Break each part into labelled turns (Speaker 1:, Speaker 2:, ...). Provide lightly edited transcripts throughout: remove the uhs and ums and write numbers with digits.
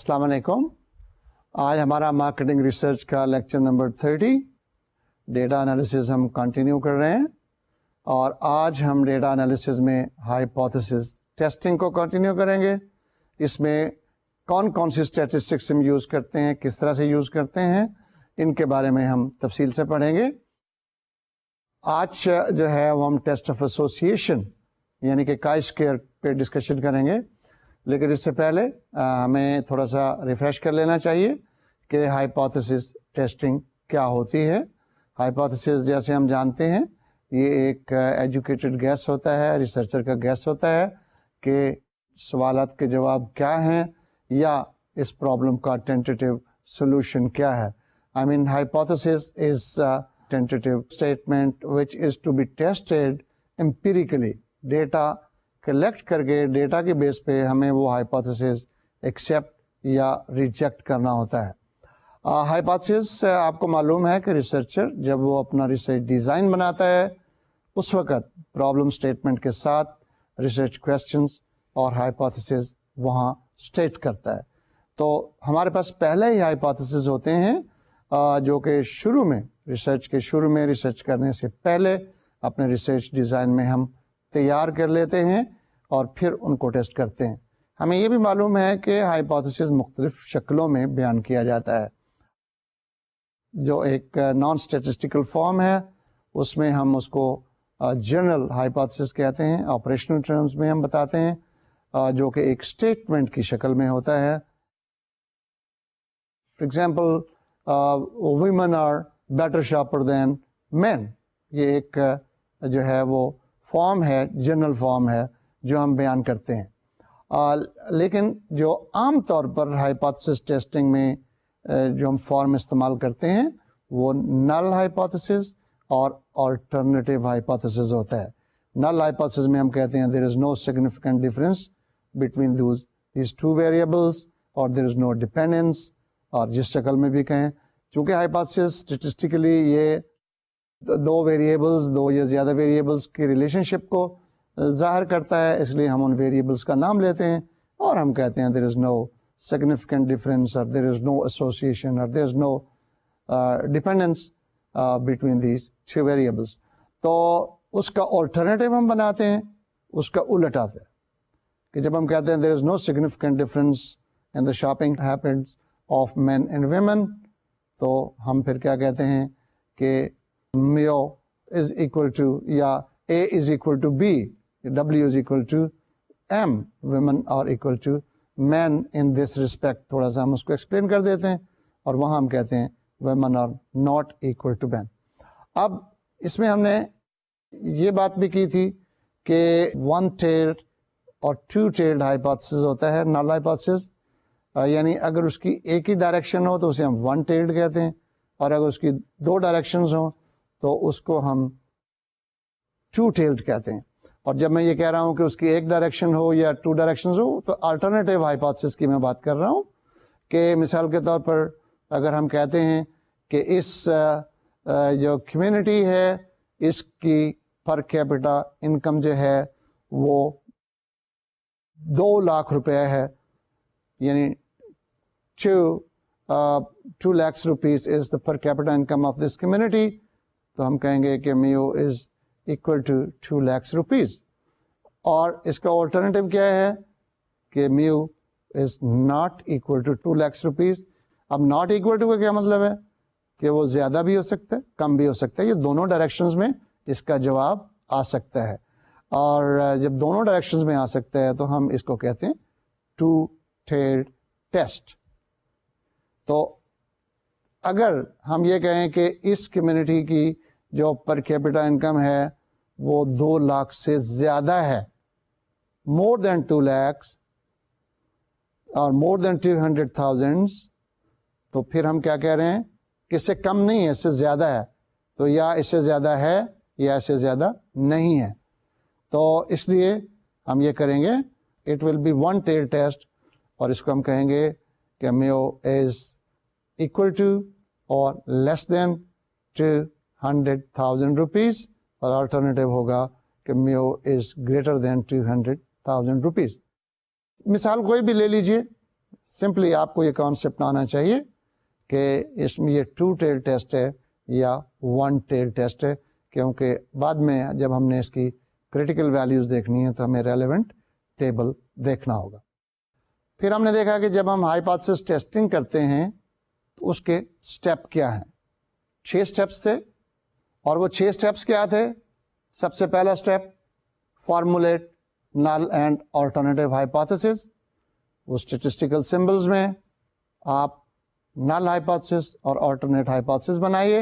Speaker 1: السلام علیکم. آج ہمارا مارکیٹنگ ریسرچ کا لیکچر نمبر 30 ڈیٹا انالیسز ہم کنٹینیو کر رہے ہیں، اور آج ہم ڈیٹا انالیسز میں ہائپوتھیسس ٹیسٹنگ کو کنٹینیو کریں گے. اس میں کون کون سی اسٹیٹسٹکس ہم یوز کرتے ہیں، کس طرح سے یوز کرتے ہیں، ان کے بارے میں ہم تفصیل سے پڑھیں گے. آج جو ہے وہ ہم ٹیسٹ آف ایسوسیشن یعنی کہ کائی اسکوئر پہ ڈسکشن کریں گے. لیکن اس سے پہلے ہمیں تھوڑا سا ریفریش کر لینا چاہیے کہ ہائپوتھیسس ٹیسٹنگ کیا ہوتی ہے. ہائپوتھیسس جیسے ہم جانتے ہیں یہ ایک ایجوکیٹڈ گیس ہوتا ہے، ریسرچر کا گیس ہوتا ہے کہ سوالات کے جواب کیا ہیں یا اس پرابلم کا ٹینٹیٹیو سولوشن کیا ہے. I mean, hypothesis is a tentative statement which is to be tested empirically. Data collect کر کے ڈیٹا کے بیس پہ ہمیں وہ ہائپوتھیسس ایکسیپٹ یا ریجیکٹ کرنا ہوتا ہے. ہائپوتھیسس آپ کو معلوم ہے کہ ریسرچر جب وہ اپنا ریسرچ ڈیزائن بناتا ہے اس وقت پرابلم اسٹیٹمنٹ کے ساتھ ریسرچ کویسچنس اور ہائپوتھیسس وہاں اسٹیٹ کرتا ہے. تو ہمارے پاس پہلے ہی ہائپوتھیسس ہوتے ہیں جو کہ شروع میں ریسرچ کرنے سے پہلے اپنے ریسرچ ڈیزائن میں ہم تیار کر لیتے ہیں اور پھر ان کو ٹیسٹ کرتے ہیں. ہمیں یہ بھی معلوم ہے کہ ہائپوتھیسس مختلف شکلوں میں بیان کیا جاتا ہے. جو ایک نان اسٹیٹسٹیکل فارم ہے اس میں ہم اس کو جنرل ہائپوتھیسس کہتے ہیں. آپریشنل ٹرمز میں ہم بتاتے ہیں جو کہ ایک اسٹیٹمنٹ کی شکل میں ہوتا ہے. For example women are better shopper than men. یہ ایک جو ہے وہ فارم ہے، جنرل فارم ہے جو ہم بیان کرتے ہیں. لیکن جو عام طور پر ہائپوتھیسس ٹیسٹنگ میں جو ہم فارم استعمال کرتے ہیں وہ نل ہائپوتھیسس اور آلٹرنیٹیو ہائپوتھیسس ہوتا ہے. نل ہائپوتھیسس میں ہم کہتے ہیں there is no significant difference between these two variables اور دیر از نو ڈپینڈنس. اور جس شکل میں بھی کہیں، چونکہ ہائپوتھیسس اسٹیٹسٹیکلی یہ دو ویریبلس، دو یا زیادہ ویریبلس کی ریلیشن شپ کو ظاہر کرتا ہے، اس لیے ہم ان ویریبلس کا نام لیتے ہیں اور ہم کہتے ہیں there is no significant difference اور دیر از نو ایسوسیشن اور there is no dependence between these two variables. تو اس کا آلٹرنیٹیو ہم بناتے ہیں، اس کا الٹ آتا ہے کہ جب ہم کہتے ہیں there is no significant difference in the shopping habits of men and women, تو ہم پھر کیا کہتے ہیں کہ میو از اکول ٹو یا A is equal to B, W is equal to M, women are equal to men in this respect. تھوڑا سا ہم اس کو ایکسپلین کر دیتے ہیں اور وہاں ہم کہتے ہیں women are not equal to men. اب اس میں ہم نے یہ بات بھی کی تھی کہ ون ٹیلڈ اور ٹو ٹیلڈ ہائپوتھیسس ہوتا ہے نل ہائپوتھیسس. یعنی اگر اس کی ایک ہی ڈائریکشن ہو تو اسے ہم ون ٹیلڈ کہتے ہیں، اور اگر اس کی دو ڈائریکشنز ہوں تو اس کو ہم ٹو ٹیلڈ کہتے ہیں. اور جب میں یہ کہہ رہا ہوں کہ اس کی ایک ڈائریکشن ہو یا ٹو ڈائریکشنز ہو تو آلٹرنیٹیو ہائپوتھیسس کی میں بات کر رہا ہوں. کہ مثال کے طور پر اگر ہم کہتے ہیں کہ اس جو کمیونٹی ہے اس کی پر کیپٹا انکم جو ہے وہ 2 لاکھ روپے ہے، یعنی 2 lakhs rupees is the per capita income of this community. تو ہم کہیں گے کہ mu is equal to 2 lakhs rupees. اور اس کا آلٹرنیٹیو کیا ہے کہ mu is not equal to 2 lakhs rupees. اب ناٹ اکول ٹو کا کیا مطلب ہے کہ وہ زیادہ بھی ہو سکتا ہے، کم بھی ہو سکتا ہے. یہ دونوں ڈائریکشنز میں اس کا جواب آ سکتا ہے، اور جب دونوں ڈائریکشنز میں آ سکتا ہے تو ہم اس کو کہتے ہیں ٹو ٹیلڈ ٹیسٹ. تو اگر ہم یہ کہیں کہ اس کمیونٹی کی جو پر کیپٹا انکم ہے وہ 2 لاکھ سے زیادہ ہے، مور دین 2 lakhs اور مور دین 200,000، تو پھر ہم کیا کہہ رہے ہیں کہ اس سے کم نہیں ہے، اس سے زیادہ ہے. تو یا اس سے زیادہ ہے یا اس سے زیادہ نہیں ہے. تو اس لیے ہم یہ کریں گے it will be one tail test, اور اس کو ہم کہیں گے کہ mu is equal to or less than 200,000 rupees، اور آلٹرنیٹیو ہوگا کہ میو از greater than 200,000 rupees. مثال کوئی بھی لے لیجئے، سمپلی آپ کو یہ کانسیپٹ آنا چاہیے کہ اس میں یہ 2 ٹیل ٹیسٹ ہے یا 1 ٹیل ٹیسٹ ہے، کیونکہ بعد میں جب ہم نے اس کی کریٹیکل ویلیوز دیکھنی ہے تو ہمیں ریلیونٹ ٹیبل دیکھنا ہوگا. پھر ہم نے دیکھا کہ جب ہم ہائپوتھیسس ٹیسٹنگ کرتے ہیں تو اس کے سٹیپ کیا ہیں. 6 سٹیپس تھے، اور وہ 6 سٹیپس کیا تھے؟ سب سے پہلا step formulate null and alternative hypothesis. وہ اسٹیٹسٹیکل سمبلز میں آپ نل ہائپوتھیسس اور آلٹرنیٹ ہائپوتھیسس بنائیے.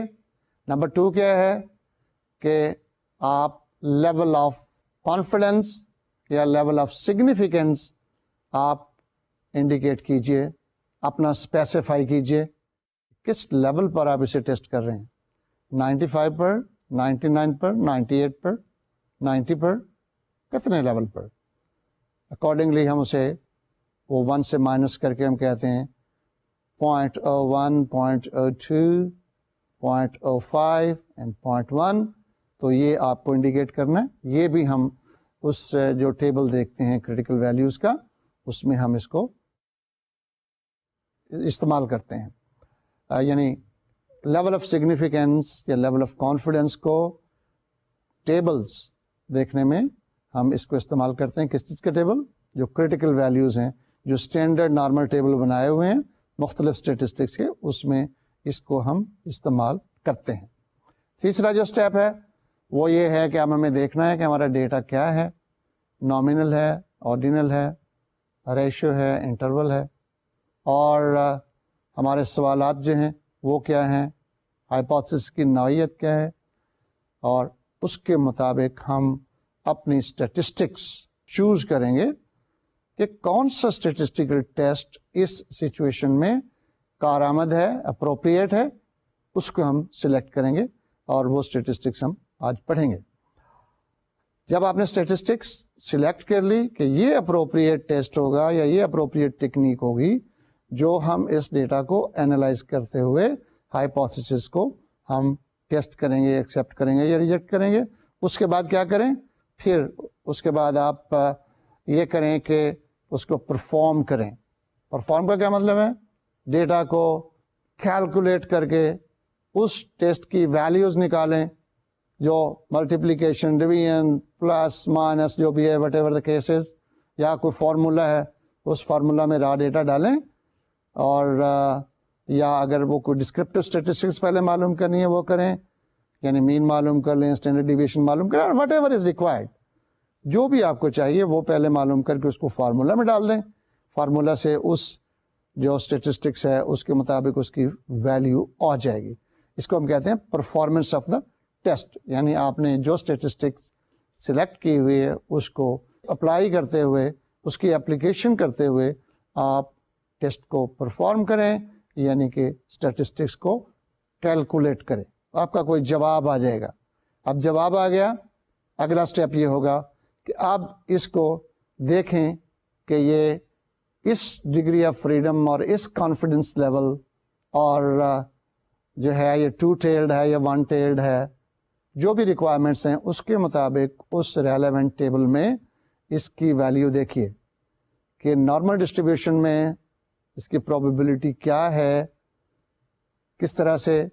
Speaker 1: نمبر 2 کیا ہے کہ آپ لیول آف کانفیڈنس یا لیول آف سگنیفیکینس آپ انڈیکیٹ کیجئے، اپنا اسپیسیفائی کیجئے کس لیول پر آپ اسے ٹیسٹ کر رہے ہیں. 95 پر، 99 پر، 98 پر، 90 پر، کتنے لیول پر؟ اکارڈنگلی ہم اسے وہ 1 سے مائنس کر کے ہم کہتے ہیں 0.01، 0.02، 0.05 اینڈ 0.1. تو یہ آپ کو انڈیکیٹ کرنا ہے. یہ بھی ہم اس جو ٹیبل دیکھتے ہیں کریٹیکل ویلیوز کا، اس میں ہم اس کو استعمال کرتے ہیں. یعنی لیول آف سگنیفیکینس یا لیول آف کانفیڈنس کو ٹیبلز دیکھنے میں ہم اس کو استعمال کرتے ہیں. کس چیز کے ٹیبل؟ جو کریٹیکل ویلیوز ہیں، جو اسٹینڈرڈ نارمل ٹیبل بنائے ہوئے ہیں مختلف اسٹیٹسٹکس کے، اس میں اس کو ہم استعمال کرتے ہیں. تیسرا جو اسٹیپ ہے وہ یہ ہے کہ اب ہمیں دیکھنا ہے کہ ہمارا ڈیٹا کیا ہے، نامینل ہے، آرڈینل ہے، ریشو ہے، انٹرول ہے، اور ہمارے سوالات جو ہیں وہ کیا ہیں، ہائپوتھیسس کی نوعیت کیا ہے، اور اس کے مطابق ہم اپنی اسٹیٹسٹکس چوز کریں گے کہ کون سا اسٹیٹسٹیکل ٹیسٹ اس سچویشن میں کارآمد ہے، اپروپریٹ ہے، اس کو ہم سلیکٹ کریں گے، اور وہ اسٹیٹسٹکس ہم آج پڑھیں گے. جب آپ نے اسٹیٹسٹکس سلیکٹ کر لی کہ یہ اپروپریٹ ٹیسٹ ہوگا یا یہ اپروپریٹ ٹیکنیک ہوگی جو ہم اس ڈیٹا کو اینالائز کرتے ہوئے ہائپوتھیسس کو ہم ٹیسٹ کریں گے، ایکسیپٹ کریں گے یا ریجیکٹ کریں گے. اس کے بعد کیا کریں؟ پھر اس کے بعد آپ یہ کریں کہ اس کو پرفارم کریں. پرفارم کا کیا مطلب ہے؟ ڈیٹا کو کیلکولیٹ کر کے اس ٹیسٹ کی ویلیوز نکالیں، جو ملٹیپلیکیشن، ڈویژن، پلس مائنس جو بھی ہے، وٹ ایور دا کیسز، یا کوئی فارمولا ہے اس فارمولا میں را ڈیٹا ڈالیں، اور یا اگر وہ کوئی ڈسکرپٹیو اسٹیٹسٹکس پہلے معلوم کرنی ہے وہ کریں، یعنی مین معلوم کر لیں، اسٹینڈرڈ ڈیویشن معلوم کریں، وٹ ایور از ریکوائرڈ، جو بھی آپ کو چاہیے وہ پہلے معلوم کر کے اس کو فارمولا میں ڈال دیں. فارمولا سے اس جو اسٹیٹسٹکس ہے اس کے مطابق اس کی ویلیو آ جائے گی. اس کو ہم کہتے ہیں پرفارمنس آف دا ٹیسٹ. یعنی آپ نے جو اسٹیٹسٹکس سلیکٹ کی ہوئی ہے اس کو اپلائی کرتے ہوئے، اس کی اپلیکیشن کرتے ہوئے آپ ٹیسٹ کو پرفارم کریں، یعنی کہ اسٹیٹسٹکس کو کیلکولیٹ کریں. آپ کا کوئی جواب آ جائے گا. اب جواب آ گیا، اگلا اسٹیپ یہ ہوگا کہ اب اس کو دیکھیں کہ یہ اس ڈگری آف فریڈم اور اس کانفیڈنس لیول اور جو ہے یہ 2 ٹیلڈ ہے یا 1 ٹیلڈ ہے، جو بھی ریکوائرمنٹس ہیں اس کے مطابق اس ریلیونٹ ٹیبل میں اس کی ویلیو دیکھیے کہ نارمل ڈسٹریبیوشن میں اس کی پروبیبلٹی کیا ہے، کس طرح سے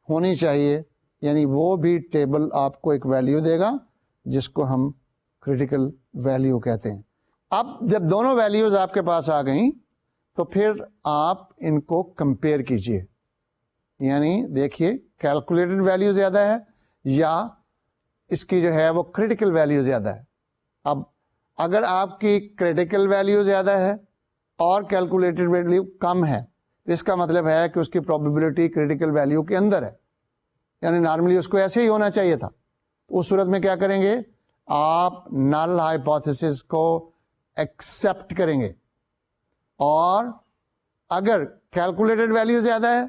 Speaker 1: ہونی چاہیے. یعنی وہ بھی ٹیبل آپ کو ایک ویلیو دے گا جس کو ہم کریٹیکل ویلیو کہتے ہیں. اب جب دونوں ویلیوز آپ کے پاس آ گئیں تو پھر آپ ان کو کمپیئر کیجئے. یعنی دیکھیے کیلکولیٹڈ ویلیو زیادہ ہے یا اس کی جو ہے وہ کریٹیکل ویلیو زیادہ ہے. اب اگر آپ کی کریٹیکل ویلیو زیادہ ہے اور کیلکولیٹڈ ویلیو کم ہے تو اس کا مطلب ہے کہ اس کی پروبیبلٹی کریٹیکل ویلیو کے اندر ہے، یعنی نارملی اس کو ایسے ہی ہونا چاہیے تھا. اس صورت میں کیا کریں گے؟ آپ نل ہائپوتھیسس کو ایکسپٹ کریں گے، اور اگر کیلکولیٹڈ ویلیو زیادہ ہے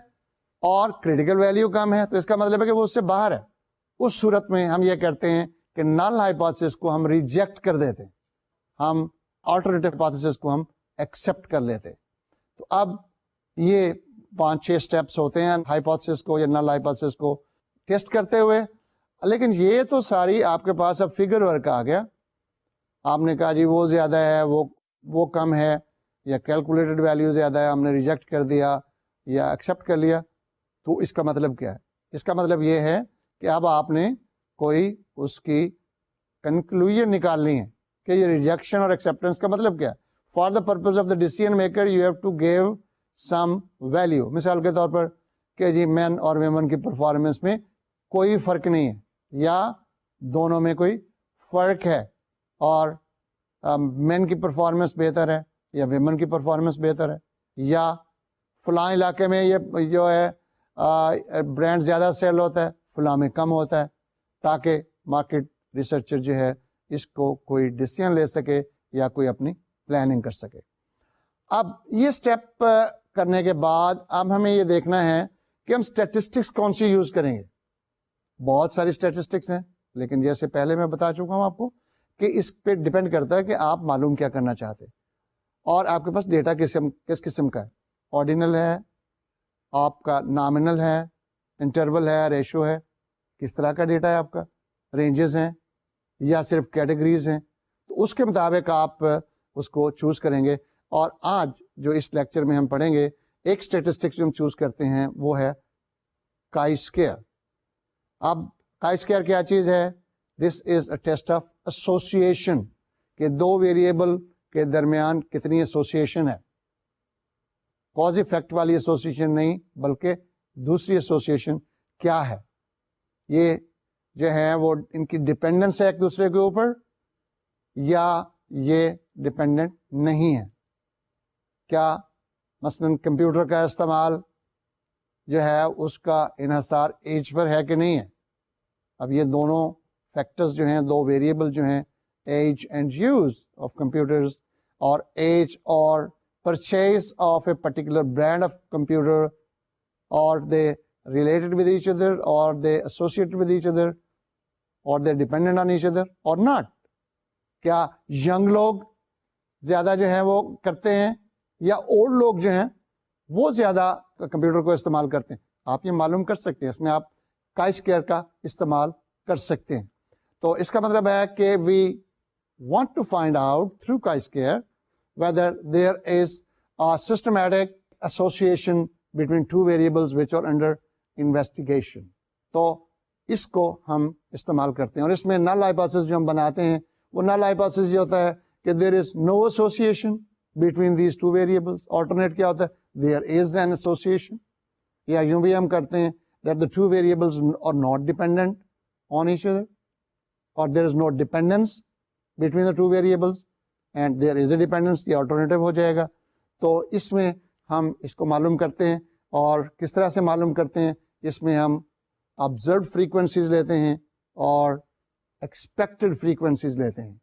Speaker 1: اور کریٹیکل ویلیو کم ہے تو اس کا مطلب ہے کہ وہ اس سے باہر ہے. اس صورت میں ہم یہ کرتے ہیں کہ نل ہائپوتھیسس کو ہم ریجیکٹ کر دیتے ہیں، ہم آلٹرنیٹیو ہائپوتھیسس کو ہم ایکسپٹ کر لیتے. تو اب یہ 5-6 سٹیپس ہوتے ہیں ہائپوتھیسس کو یا نل ہائپوتھیسس کو ٹیسٹ کرتے ہوئے. لیکن یہ تو ساری آپ کے پاس اب فگر ورک آ گیا. آپ نے کہا جی وہ زیادہ ہے، وہ کم ہے، یا کیلکولیٹڈ ویلیو زیادہ ہے, ہم نے ریجیکٹ کر دیا یا ایکسیپٹ کر لیا. تو اس کا مطلب کیا ہے؟ اس کا مطلب یہ ہے کہ اب آپ نے کوئی اس کی کنکلوژن نکالنی ہے کہ یہ ریجیکشن اور ایکسیپٹنس کا مطلب کیا ہے. For the purpose of the decision maker you have to give some value. مثال کے طور پر کہ جی مین اور ویمن کی پرفارمنس میں کوئی فرق نہیں ہے, یا دونوں میں کوئی فرق ہے, اور مین کی پرفارمنس بہتر ہے یا ویمن کی پرفارمنس بہتر ہے, یا فلاں علاقے میں یہ جو ہے برانڈ زیادہ سیل ہوتا ہے, فلاں میں کم ہوتا ہے, تاکہ مارکیٹ ریسرچر جو ہے اس کو کوئی ڈیسیژن لے سکے یا کوئی اپنی پلاننگ کر سکے. اب یہ اسٹیپ کرنے کے بعد اب ہمیں یہ دیکھنا ہے کہ ہم اسٹیٹسٹکس کون سی یوز کریں گے. بہت ساری اسٹیٹسٹکس ہیں, لیکن جیسے پہلے میں بتا چکا ہوں آپ کو کہ اس پہ ڈپینڈ کرتا ہے کہ آپ معلوم کیا کرنا چاہتے ہیں, اور آپ کے پاس ڈیٹا کس قسم کا ہے. آرڈینل ہے, آپ کا نامنل ہے, انٹرول ہے, ریشو ہے, کس طرح کا ڈیٹا ہے آپ کا, رینجز ہیں یا صرف کیٹیگریز ہیں. تو اس کے مطابق آپ اس کو چوز کریں گے. اور آج جو اس لیکچر میں ہم پڑھیں گے, ایک اسٹیٹسٹکس جو ہم چوز کرتے ہیں وہ ہے کائی اسکیئر. اب کائی اسکیئر کیا چیز ہے؟ دس از اے ٹیسٹ آف ایسوسیشن, کہ دو ویریبل کے درمیان کتنی ایسوسیشن ہے. کاز ایفیکٹ والی ایسوسیشن نہیں, بلکہ دوسری ایسوسیشن کیا ہے. یہ جو ہے وہ ان کی ڈپینڈنس ہے ایک دوسرے کے اوپر, یا یہ ڈپینڈنٹ نہیں ہے. کیا مثلا کمپیوٹر کا استعمال جو ہے اس کا انحصار ایج پر ہے کہ نہیں ہے. اب یہ دونوں فیکٹرز جو ہیں, دو ویریبل جو ہیں, age and use of computers, اور ایج اور purchase of a particular brand of computer, اور they related with each other, or they associated with each other, or they dependent on each other or not. کیا young لوگ زیادہ جو ہیں وہ کرتے ہیں, یا اولڈ لوگ جو ہیں وہ زیادہ کمپیوٹر کو استعمال کرتے ہیں. آپ یہ معلوم کر سکتے ہیں, اس میں آپ کائی اسکیئر کا استعمال کر سکتے ہیں. تو اس کا مطلب ہے کہ we want to find out through chi-square whether there is a systematic association between two variables which are under investigation. تو اس کو ہم استعمال کرتے ہیں, اور اس میں نل ہائپوتھیسس جو ہم بناتے ہیں وہ نل ہائپوتھیسس یہ ہوتا ہے کہ there is no association between these two variables. alternate کیا ہوتا ہے, there is an association. یا یوں بھی ہم کرتے ہیں that the two variables are not dependent on each other, or there is no dependence between the two variables and there is a dependence. یہ alternative ہو جائے گا. تو اس میں ہم اس کو معلوم کرتے ہیں, اور کس طرح سے معلوم کرتے ہیں, اس میں ہم observed frequencies لیتے ہیں اور expected frequencies لیتے ہیں.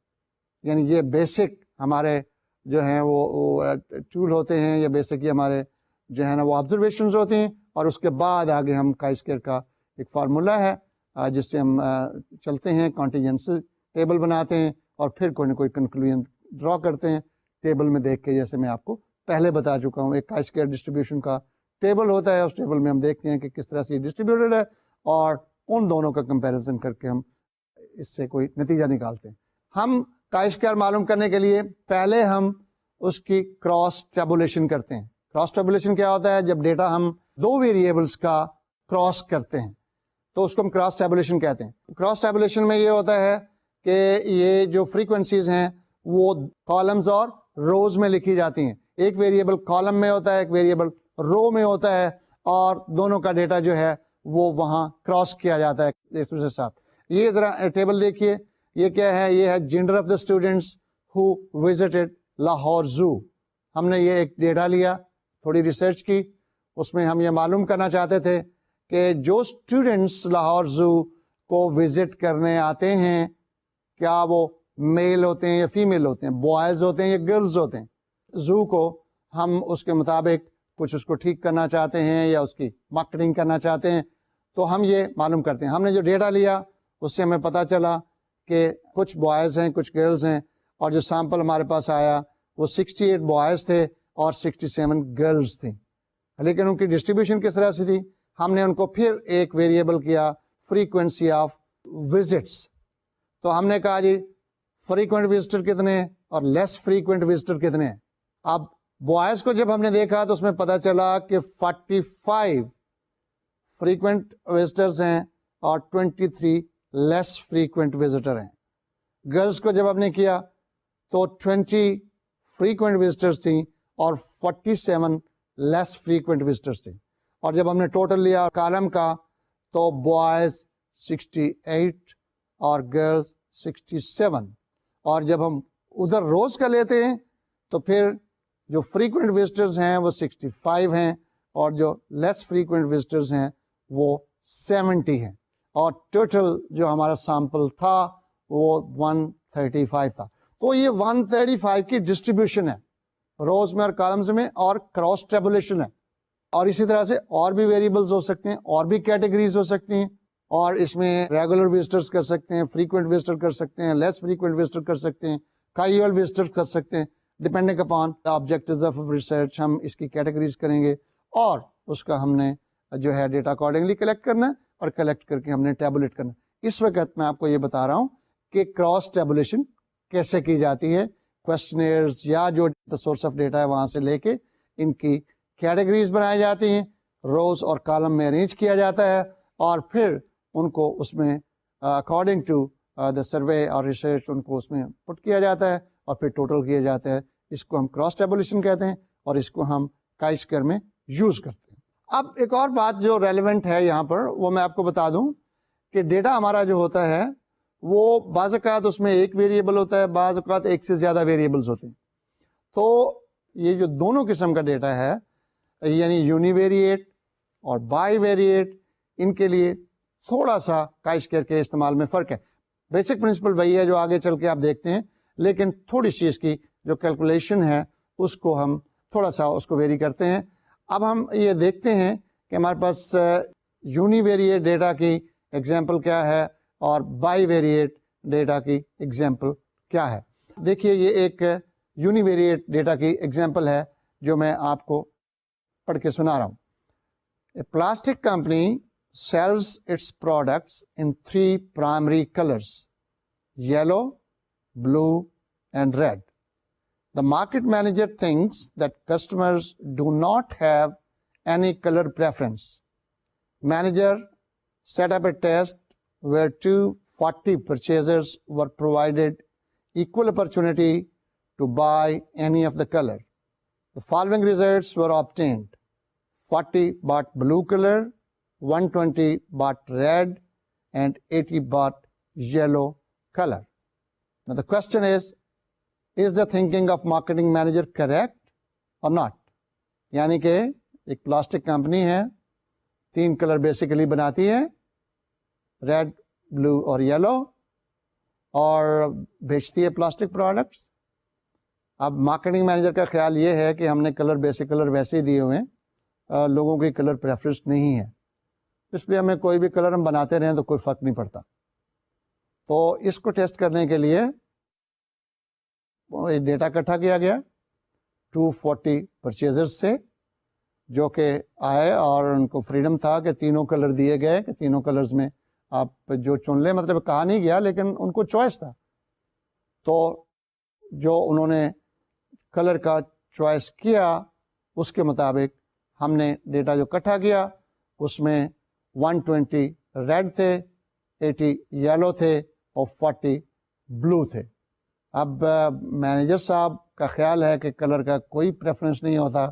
Speaker 1: یعنی یہ بیسک ہمارے جو ہیں وہ ٹول ہوتے ہیں, یا بیسک یہ ہمارے جو ہے نا وہ آبزرویشنز ہوتے ہیں, اور اس کے بعد آگے ہم کائی اسکیئر کا ایک فارمولا ہے جس سے ہم چلتے ہیں, کانٹینجنسی ٹیبل بناتے ہیں, اور پھر کوئی نہ کوئی کنکلوژن ڈرا کرتے ہیں ٹیبل میں دیکھ کے. جیسے میں آپ کو پہلے بتا چکا ہوں, ایک کائی اسکیئر ڈسٹریبیوشن کا ٹیبل ہوتا ہے, اس ٹیبل میں ہم دیکھتے ہیں کہ کس طرح سے یہ ڈسٹریبیوٹیڈ ہے, اور ان دونوں کا کمپیریزن کر کے ہم اس سے کوئی نتیجہ نکالتے ہیں. ہم کائی اسکیئر معلوم کرنے کے لیے پہلے ہم اس کی کراس ٹیبولیشن کرتے ہیں. کراس ٹیبولیشن کیا ہوتا ہے؟ جب ڈیٹا ہم دو ویریبلس کا کراس کرتے ہیں تو اس کو ہم کراس ٹیبولیشن کہتے ہیں. کراس ٹیبولیشن میں یہ ہوتا ہے کہ یہ جو فریکوینسیز ہیں وہ کالمز اور روز میں لکھی جاتی ہیں. ایک ویریبل کالم میں ہوتا ہے, ایک ویریبل رو میں ہوتا ہے, اور دونوں کا ڈیٹا جو ہے وہ وہاں کراس کیا جاتا ہے ایک دوسرے کے ساتھ. یہ ذرا ٹیبل دیکھیے, یہ کیا ہے؟ یہ ہے gender of the students who visited Lahore zoo. ہم نے یہ ایک ڈیٹا لیا, تھوڑی ریسرچ کی, اس میں ہم یہ معلوم کرنا چاہتے تھے کہ جو اسٹوڈینٹس لاہور زو کو وزٹ کرنے آتے ہیں کیا وہ میل ہوتے ہیں یا فیمیل ہوتے ہیں, بوائز ہوتے ہیں یا گرلز ہوتے ہیں. زو کو ہم اس کے مطابق کچھ اس کو ٹھیک کرنا چاہتے ہیں یا اس کی مارکیٹنگ کرنا چاہتے ہیں, تو ہم یہ معلوم کرتے ہیں. ہم نے جو ڈیٹا لیا اس سے ہمیں پتہ چلا کہ کچھ بوائز ہیں کچھ گرلز ہیں, اور جو سیمپل ہمارے پاس آیا وہ 68 بوائز تھے اور 67 گرلز تھیں. لیکن ان کی ڈسٹریبیوشن کس طرح سے تھی؟ ہم نے ان کو پھر ایک ویریبل کیا فریکوینسی آف وزٹس. تو ہم نے کہا جی فریکوینٹ وزٹر کتنے ہیں اور لیس فریکوینٹ وزٹر کتنے ہیں. اب بوائز کو جب ہم نے دیکھا تو اس میں پتا چلا کہ 45 فریکوینٹ وزٹرز ہیں اور 23 لیس فریکوینٹ وزٹر ہیں. گرلس کو جب ہم نے کیا تو 20 فریکوینٹ وزٹرز تھیں اور 47 لیس فریکوینٹ وزٹرز تھیں. اور جب ہم نے ٹوٹل لیا کالم کا تو بوائز 68 اور گرلز 67. اور جب ہم ادھر روز کا لیتے ہیں تو پھر جو فریکوینٹ وزٹرز ہیں وہ 65 ہیں اور جو لیس فریکوینٹ وزٹرز ہیں وہ 70 ہیں. اور ٹوٹل جو ہمارا سیمپل تھا وہ 135 تھا. تو یہ 135 کی ڈسٹریبیوشن ہے روز میں اور کالمز میں, اور کراس ٹیبولیشن ہے. اور اسی طرح سے اور بھی ویریبلز ہو سکتے ہیں, اور بھی کیٹیگریز ہو سکتی ہیں, اور اس میں ریگولر وزٹرز کر سکتے ہیں, فریکوینٹ وزٹر کر سکتے ہیں, لیس فریکوینٹ وزٹر کر سکتے ہیں, کیجول وزٹر کر سکتے ہیں. Depending upon objectives of research ہم اس کی کیٹیگریز کریں گے, اور اس کا ہم نے جو ہے ڈیٹا اکارڈنگلی کلیکٹ کرنا ہے, اور کلیکٹ کر کے ہم نے ٹیبولیٹ کرنا ہے. اس وقت میں آپ کو یہ بتا رہا ہوں کہ کراس ٹیبولیشن کیسے کی جاتی ہے. کوشچنیئرز یا جو سورس آف ڈیٹا ہے وہاں سے لے کے ان کی کیٹیگریز بنائی جاتی ہیں, روز اور کالم میں ارینج کیا جاتا ہے, اور پھر ان کو اس میں اکارڈنگ ٹو دا سروے اور ریسرچ ان کو اس میں پٹ کیا جاتا ہے, اور پھر ٹوٹل کیا جاتا ہے. اس کو ہم کراس ٹیبولیشن کہتے ہیں, اور اس کو ہم کائی اسکوائر میں یوز کرتے ہیں. اب ایک اور بات جو ریلیونٹ ہے یہاں پر وہ میں آپ کو بتا دوں کہ ڈیٹا ہمارا جو ہوتا ہے وہ بعض اوقات اس میں ایک ویریبل ہوتا ہے, بعض اوقات ایک سے زیادہ ویریبلز ہوتے ہیں. تو یہ جو دونوں قسم کا ڈیٹا ہے یعنی یونی ویریٹ اور بائی ویریٹ, ان کے لیے تھوڑا سا کائی اسکوائر کے استعمال میں فرق ہے. بیسک پرنسپل وہی ہے جو آگے چل کے آپ دیکھتے ہیں, لیکن تھوڑی سی اس کی جو کیلکولیشن ہے اس کو ہم تھوڑا سا اس کو ویری کرتے ہیں. اب ہم یہ دیکھتے ہیں کہ ہمارے پاس یونی ویریٹ ڈیٹا کی ایگزامپل کیا ہے اور بائی ویریٹ ڈیٹا کی ایگزامپل کیا ہے. دیکھیے یہ ایک یونی ویریٹ ڈیٹا کی ایگزامپل ہے جو میں آپ کو پڑھ کے سنا رہا ہوں. A plastic company sells its products in 3 primary colors: yellow, blue, and red. The market manager thinks that customers do not have any color preference. Manager set up a test where 240 purchasers were provided equal opportunity to buy any of the color. The following results were obtained. 40 bought blue color, 120 bought red, and 80 bought yellow color. Now the question is the thinking of marketing manager correct or not? یعنی کہ ایک plastic company ہے, 3 colour basically بناتی ہے, red, بلو اور yellow, اور بیچتی ہے plastic products. اب مارکیٹنگ مینیجر کا خیال یہ ہے کہ ہم نے کلر بیسک کلر ویسے ہی دیے ہوئے ہیں, لوگوں کی کلر پریفرنس نہیں ہے, اس لیے ہمیں کوئی بھی کلر ہم بناتے رہیں تو کوئی فرق نہیں پڑتا. تو اس کو ٹیسٹ کرنے کے لیے ڈیٹا اکٹھا کیا گیا 240 پرچیزرز سے جو کہ آئے, اور ان کو فریڈم تھا کہ تینوں کلر دیے گئے کہ تینوں کلرز میں آپ جو چن لیں, مطلب کہا نہیں گیا لیکن ان کو چوائس تھا. تو جو انہوں نے کلر کا چوائس کیا اس کے مطابق ہم نے ڈیٹا جو اکٹھا کیا اس میں 120 ریڈ تھے, 80 یلو تھے, اور 40 بلو تھے. اب مینیجر صاحب کا خیال ہے کہ کلر کا کوئی پریفرنس نہیں ہوتا.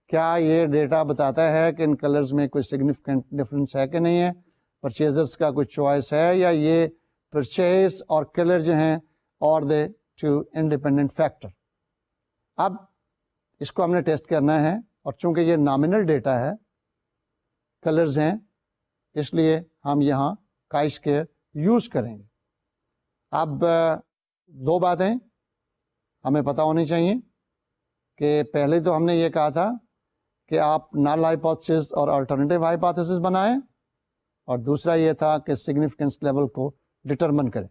Speaker 1: کیا یہ ڈیٹا بتاتا ہے کہ ان کلرز میں کوئی سگنیفیکنٹ ڈفرینس ہے کہ نہیں ہے, پرچیزرز کا کوئی چوائس ہے, یا یہ پرچیز اور کلر جو ہیں اور دے ٹو انڈیپینڈنٹ فیکٹر. اب اس کو ہم نے ٹیسٹ کرنا ہے, اور چونکہ یہ نامنل ڈیٹا ہے, کلرز ہیں, اس لیے ہم یہاں کائی اسکوائر یوز کریں گے. اب 2 باتیں ہمیں پتہ ہونی چاہیے کہ پہلے تو ہم نے یہ کہا تھا کہ آپ نل ہائپوتھیسس اور الٹرنیٹیو ہائپوتھیسس بنائیں, اور دوسرا یہ تھا کہ سگنیفیکنس لیول کو ڈٹرمن کریں.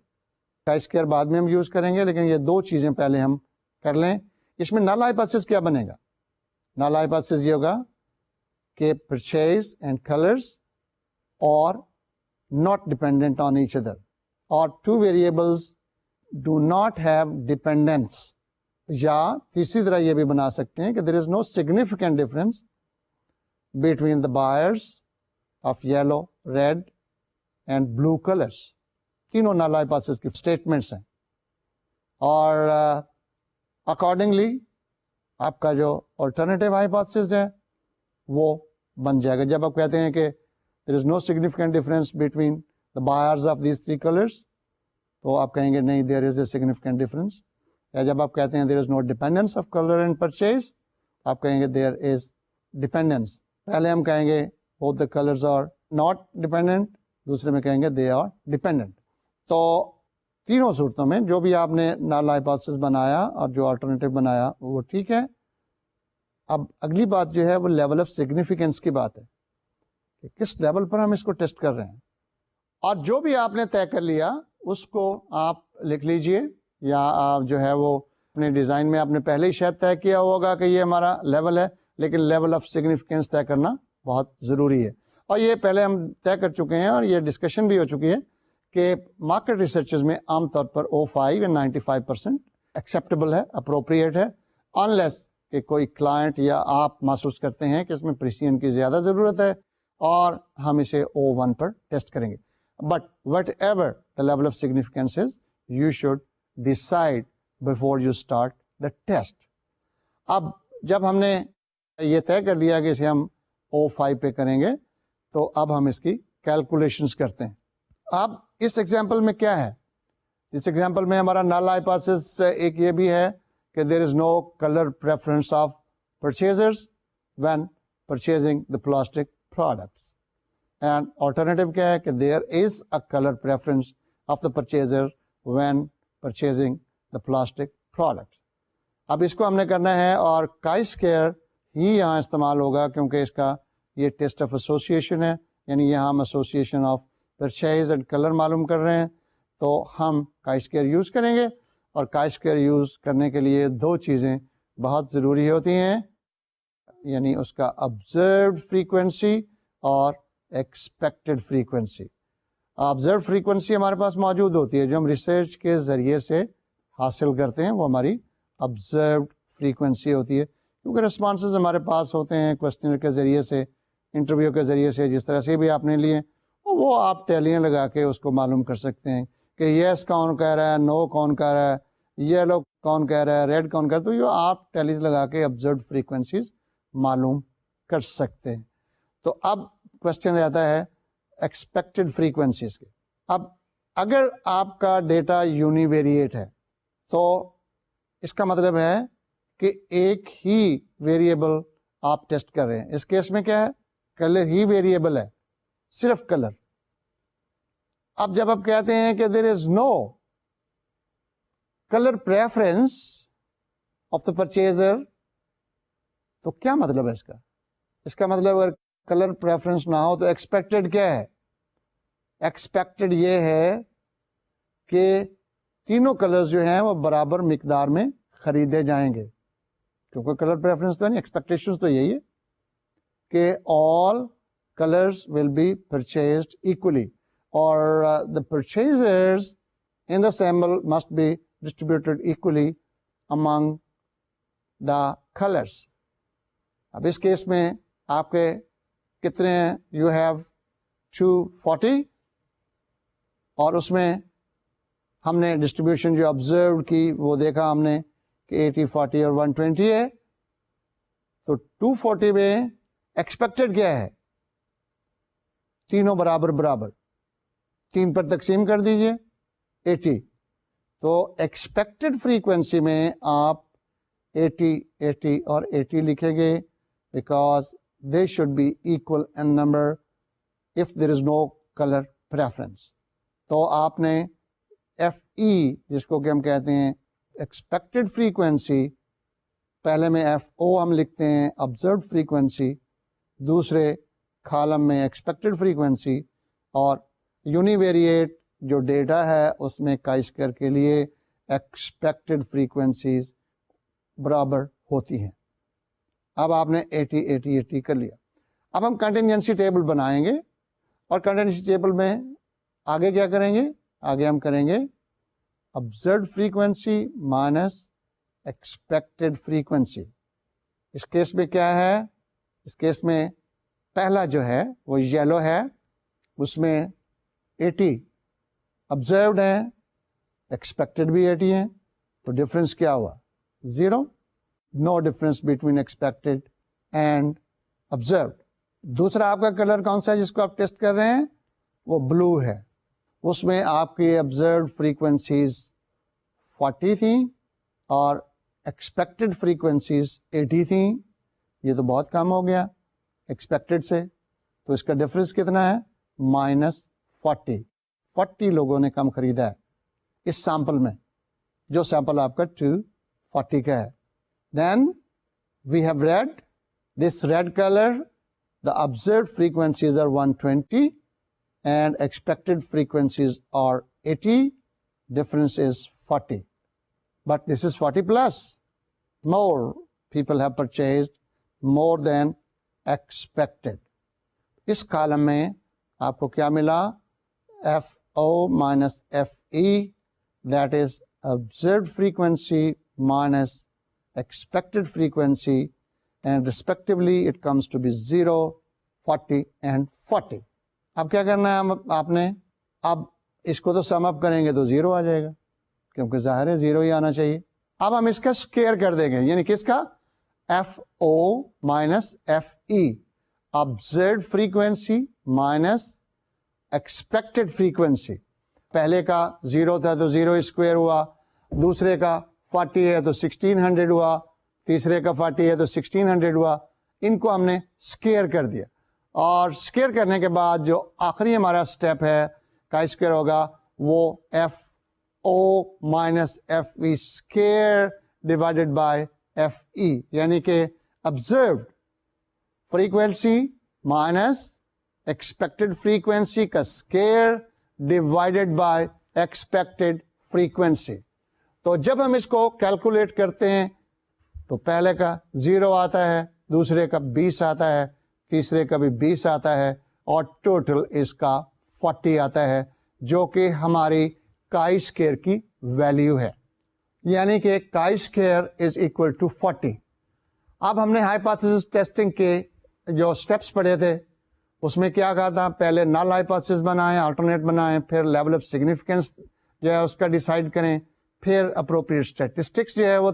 Speaker 1: کائی اسکوائر بعد میں ہم یوز کریں گے, لیکن یہ 2 چیزیں پہلے ہم کر لیں. اس میں نل ہائپوتھیسس کیا بنے گا؟ نل ہائپوتھیسس یہ ہوگا کہ پرچیز اینڈ کلرز اور not dependent on each other, or 2 variables do not have dependence یا تیسری طرح یہ بھی بنا سکتے ہیں کہ there is no significant difference between the buyers of yellow, red and blue colours. تینوں نل ہائپوتھیسس کی اسٹیٹمنٹس ہیں, اور اکارڈنگلی آپ کا جو آلٹرنیٹیو ہائپوتھیسس ہے وہ بن جائے گا. جب آپ کہتے ہیں کہ there is no significant difference between the buyers of these three colours, تو آپ کہیں گے نہیں, دیر از اے سگنیفیکینٹ ڈفرینس. یا جب آپ کہتے ہیں there is no dependence of colour and purchase, آپ کہیں گے دیر از ڈیپینڈنس. پہلے ہم کہیں گے both the colors are not dependent, دوسرے میں کہیں گے they are dependent. تو تینوں صورتوں میں جو بھی آپ نے نل ہائپوتھیسس بنایا اور جو آلٹرنیٹیو بنایا وہ ٹھیک ہے. اب اگلی بات جو ہے وہ لیول آف سگنیفیکینس کی بات ہے کہ کس لیول پر ہم اس کو ٹیسٹ کر رہے ہیں. اور جو بھی آپ نے طے کر لیا اس کو آپ لکھ لیجئے, یا آپ جو ہے وہ اپنے ڈیزائن میں آپ نے پہلے ہی شاید طے کیا ہوگا کہ یہ ہمارا لیول ہے, لیکن لیول آف سگنیفیکینس طے کرنا بہت ضروری ہے. اور یہ پہلے ہم طے کر چکے ہیں اور یہ ڈسکشن بھی ہو چکی ہے کہ مارکیٹ ریسرچز میں عام طور پر 05 یا 95% ایکسیپٹیبل ہے, اپروپریٹ ہے, انلیس کہ کوئی کلائنٹ یا آپ محسوس کرتے ہیں کہ اس میں پریسیجن کی زیادہ ضرورت ہے اور ہم اسے 01 پر ٹیسٹ کریں گے. But what ever the level of significance is, you should decide before you start the test. اب جب ہم نے یہ طے کر لیا کہ اسے ہم 05 پہ کریں گے, تو اب ہم اس کی کیلکولیشنز کرتے ہیں. اب اس ایگزامپل میں کیا ہے, اس ایگزامپل میں ہمارا نل ہائپوتھیسس ایک یہ بھی ہے کہ there is no colour preference of purchasers when purchasing the plastic products, and alternative کیا ہے کہ there is a colour preference of the purchaser when purchasing the plastic products. اب اس کو ہم نے کرنا ہے اور کائی اسکوائر ہی یہاں استعمال ہوگا, کیونکہ اس کا یہ ٹیسٹ آف ایسوسیشن ہے, یعنی یہاں ہم association of purchase and colour معلوم کر رہے ہیں, تو ہم کائی اسکوائر یوز کریں گے. اور کائی اسکوائر یوز کرنے کے لیے دو چیزیں بہت ضروری ہوتی ہیں, یعنی اس کا آبزروڈ فریکوینسی اور ایکسپیکٹڈ فریکوینسی. آبزروڈ فریکوینسی ہمارے پاس موجود ہوتی ہے, جو ہم ریسرچ کے ذریعے سے حاصل کرتے ہیں, وہ ہماری آبزروڈ فریکوینسی ہوتی ہے, کیونکہ رسپانسز ہمارے پاس ہوتے ہیں کوشچنر کے ذریعے سے, انٹرویو کے ذریعے سے, جس طرح سے بھی آپ نے لیے, وہ آپ ٹیلیاں لگا کے اس کو معلوم کر سکتے ہیں کہ یس کون کہہ رہا ہے, نو کون کہہ رہا ہے, یلو کون کہہ رہا ہے, ریڈ کون کہہ رہا ہے. تو یہ آپ ٹیلیز لگا کے آبزروڈ فریکوینسیز معلوم کر سکتے ہیں. تو اب کوشچن رہتا ہے ایکسپیکٹڈ فریکوینسیز کے. اب اگر آپ کا ڈیٹا یونیویریٹ ہے تو اس کا مطلب ہے کہ ایک ہی ویریبل آپ ٹیسٹ کر رہے ہیں. اس کیس میں کیا ہے, کلر ہی ویریبل ہے, صرف کلر. اب جب آپ کہتے ہیں کہ there is no colour preference of the purchaser, تو کیا مطلب ہے اس کا؟ اس کا مطلب اگر کلر پریفرنس نہ ہو تو ایکسپیکٹڈ کیا ہے؟ ایکسپیکٹڈ یہ ہے کہ تینوں کلرز جو ہیں وہ برابر مقدار میں خریدے جائیں گے, کیونکہ کلر پریفرنس تو نہیں, ایکسپیکٹیشن تو یہی ہے کہ all colours will be purchased equally, اور the purchasers in the sample must be distributed equally among the colours. اب اس کیس میں آپ کے کتنے ہیں؟ یو ہیو 240, اور اس میں ہم نے ڈسٹریبیوشن جو آبزرو کی وہ دیکھا ہم نے کہ 80, 40 اور 120 ہے. تو 240 میں ایکسپیکٹڈ کیا ہے؟ تینوں برابر برابر, 3 پر تقسیم کر دیجئے 80. تو ایکسپیکٹڈ فریکوینسی میں آپ 80, 80 اور 80 لکھیں گے, because they should be equal in number if there is no color preference. تو آپ نے ایف ای, جس کو کہ ہم کہتے ہیں ایکسپیکٹڈ فریکوینسی, پہلے میں ایف او ہم لکھتے ہیں آبزروڈ فریکوینسی, دوسرے کالم میں ایکسپیکٹڈ فریکوینسی, اور یونیویریٹ جو ڈیٹا ہے اس میں کائی اسکوائر کے لیے ایکسپیکٹڈ فریکوینسیز برابر ہوتی ہیں. اب آپ نے 80, 80, 80 کر لیا. اب ہم کنٹینجنسی ٹیبل بنائیں گے, اور کنٹینجنسی ٹیبل میں آگے کیا کریں گے؟ آگے ہم کریں گے observed frequency minus expected frequency. اس کیس میں کیا ہے؟ اس کیس میں پہلا جو ہے وہ یلو ہے, اس میں 80 آبزروڈ ہے, ایکسپیکٹڈ بھی 80 ہے, تو ڈفرینس کیا ہوا؟ 0. No difference between expected and observed. دوسرا آپ کا کلر کون سا ہے جس کو آپ ٹیسٹ کر رہے ہیں؟ وہ بلو ہے. اس میں آپ کی آبزروڈ فریکوینسیز 40 تھیں اور ایکسپیکٹڈ فریکوینسیز 80 تھیں. یہ تو بہت کم ہو گیا ایکسپیکٹڈ سے, تو اس کا ڈفرینس کتنا ہے؟ -40. 40 لوگوں نے کم خریدا ہے اس سیمپل میں, جو سیمپل آپ کا 240 کا ہے. Then we have red, this red colour, the observed frequencies are 120 and expected frequencies are 80. Difference is 40. But this is 40 plus. More people have purchased more than expected. Us column میں آپ کو کیا ملا؟ FO minus FE, that is observed frequency minus expected frequency, and respectively it comes to be 0, 40 and 40. اب کیا کرنا ہے آپ نے؟ اب اس کو تو سم اپ کریں گے تو 0 آ جائے گا, کیونکہ ظاہر ہے 0 ہی آنا چاہیے. اب ہم اس کا اسکیئر کر دیں گے, یعنی کس کا؟ FO minus FE, observed frequency minus expected frequency. پہلے کا 0 تھا تو 0 اسکوائر ہوا, دوسرے کا 40 ہے تو 1600 ہوا, تیسرے کا 40 ہے تو 1600 ہوا. ان کو ہم نے اسکیئر کر دیا, اور اسکیئر کرنے کے بعد جو آخری ہمارا اسٹیپ ہے کا اسکیئر ہوگا وہ FO minus FE square divided by FE, یعنی کہ observed frequency minus expected frequency کا square divided by expected frequency. تو جب ہم اس کو کیلکولیٹ کرتے ہیں تو پہلے کا 0 آتا ہے, دوسرے کا 20 آتا ہے, تیسرے کا بھی 20 آتا ہے, اور ٹوٹل اس کا 40 آتا ہے, جو کہ ہماری کائی اسکیئر کی ویلیو ہے, یعنی کہ کائی اسکیئر از اکول ٹو 40. اب ہم نے ہائپوتھیسس ٹیسٹنگ کے جو اسٹیپس پڑھے تھے اس میں کیا کہا تھا؟ پہلے نل ہائپوتھیسس بنائیں, آلٹرنیٹ بنائیں, پھر لیول آف سگنیفیکینس جو ہے اس کا ڈیسائیڈ کریں, پھر اپروپریٹ اسٹیٹسٹکس جو ہے وہ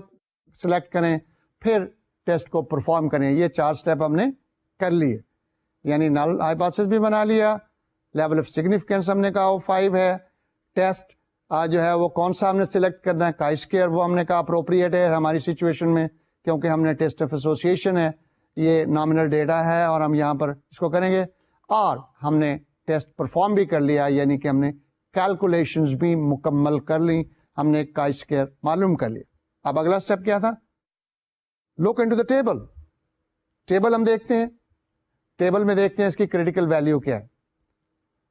Speaker 1: سلیکٹ کریں, پھر ٹیسٹ کو پرفارم کریں. یہ 4 اسٹیپ ہم نے کر لیے, یعنی نل ہائپوتھیسس بھی بنا لیا, لیول آف سگنیفیکینس ہم نے کہا وہ 5 ہے, ٹیسٹ جو ہے وہ کون سا ہم نے سلیکٹ کرنا ہے, کائی اسکیئر, وہ ہم نے کہا اپروپریٹ ہے ہماری سچویشن میں, کیونکہ ہم نے ٹیسٹ آف ایسوسیشن ہے, یہ نامنل ڈیٹا ہے اور ہم یہاں پر اس کو کریں گے. اور ہم نے ٹیسٹ پرفارم بھی کر لیا, یعنی کہ ہم نے کیلکولیشنز بھی مکمل کر لی, ہم نے کائی اسکیئر معلوم کر لیا. اب اگلا اسٹیپ کیا تھا؟ Look into the table. Table ہم دیکھتے ہیں, ٹیبل میں دیکھتے ہیں اس کی کریٹیکل ویلیو کیا ہے.